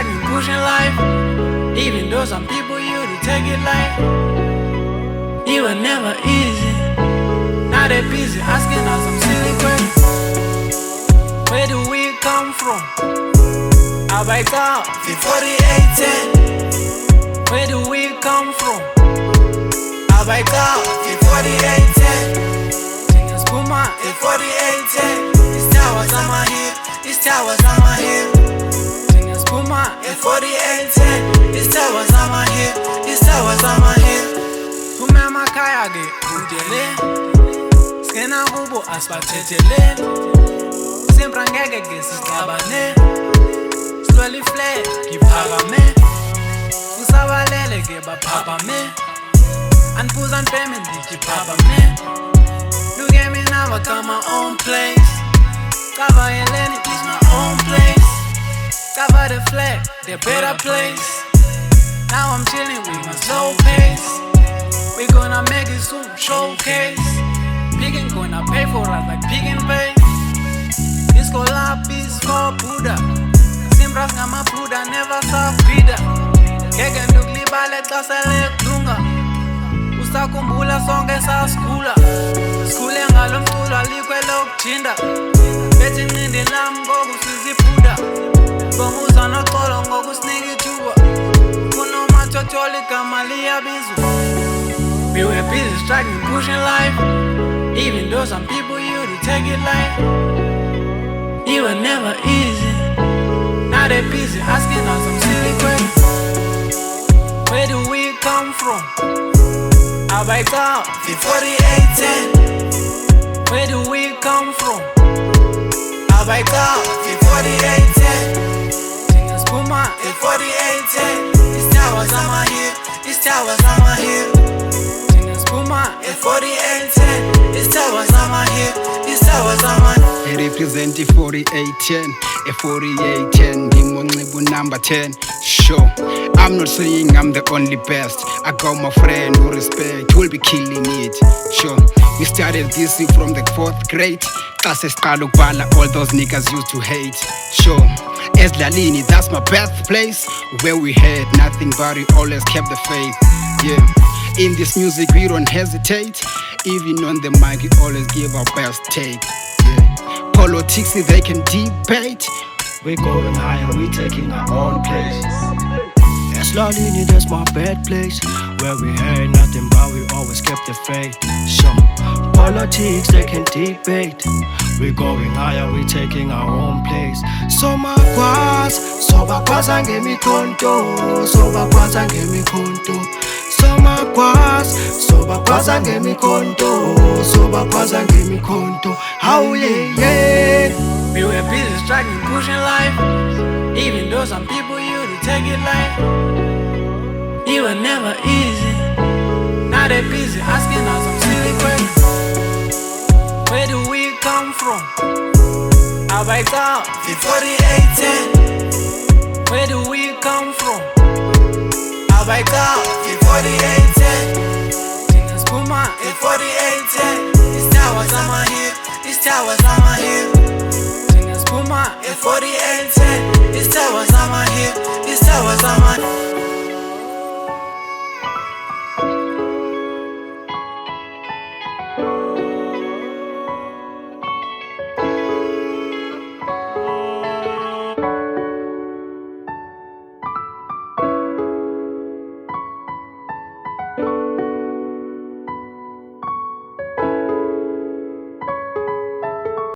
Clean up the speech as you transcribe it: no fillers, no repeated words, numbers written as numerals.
struggling, pushing life. Even though some people you to take it light. It was never easy. Now they busy asking us some silly questions. Where do we come from? Arbeiter, 4810. Where do we come from? Arbeiter, 4810. Singers Puma, 4810. These towers on my hip. These towers on my hip. Singers Puma, 4810. These towers on my hip. These towers on my hip. Umema kaya ge ujele. Skena kubo asipathetheleni. Simpra ngeke ke sixabane. Slowly fled, ngiphakame. Usabalele ke baphapame. Anpuza npeme ndichiphapame. Look at me now, I got my own place. Cover Helene, it's my own place. Cover the flag, the better place. Now I'm chilling with my slow pace. We gonna make it soon, showcase. Piggin' gonna pay for us like Pig and Pay. This collab is for Buddha. Simpra's ngama Buddha, never saw Peter. Kege nduklibale xasele kulunga. Usakhumbula sonke saskula. Skule ngalo mculo alikwe lokujinda. Bethi nqindi lami ngoku siziphuda. Bonguza noxolo ngokusinika ithuba. Kunomathotholo igama liyabizwa. We were busy struggling, pushing life. Even though some people you to take it light. It was never easy. Now they busy asking us some silly questions. Where do we come from? Arbeiter, 4810. Where do we come from? Arbeiter, 4810. Singers Puma, 4810. These towers on my hip. These towers on my hip. Singers Puma, 4810. These towers on my hip. These towers on my hip. I represent 4810, 4810, Dimonzibu number 10. Sure, I'm not saying I'm the only best. I got my friend who respect, will be killing it. Sure, we started this from the 4th grade. Classes all those niggas used to hate. Sure, as Lalini, that's my birthplace. Where we had nothing but we always kept the faith. Yeah, in this music we don't hesitate. Even on the mic we always give our best take. Politics, they can debate. We're going higher, we're taking our own place. That's Lalini, that's my bad place. Where we heard nothing but we always kept the faith. So, politics, they can debate. We're going higher, we're taking our own place. So bakwazi ngemikhonto. So bakwazi ngemikhonto. So bakwazi ngemikhonto. So bakwazi ngemikhonto. How yeah. We were busy struggling, pushing life. Even though some people you to take it light. It was never easy. Now they busy asking us some silly questions. Where do we come from? Arbeiter, 4810. Where do we come from? Arbeiter, 4810. Singers Puma, 4810. These towers on my hip. These towers on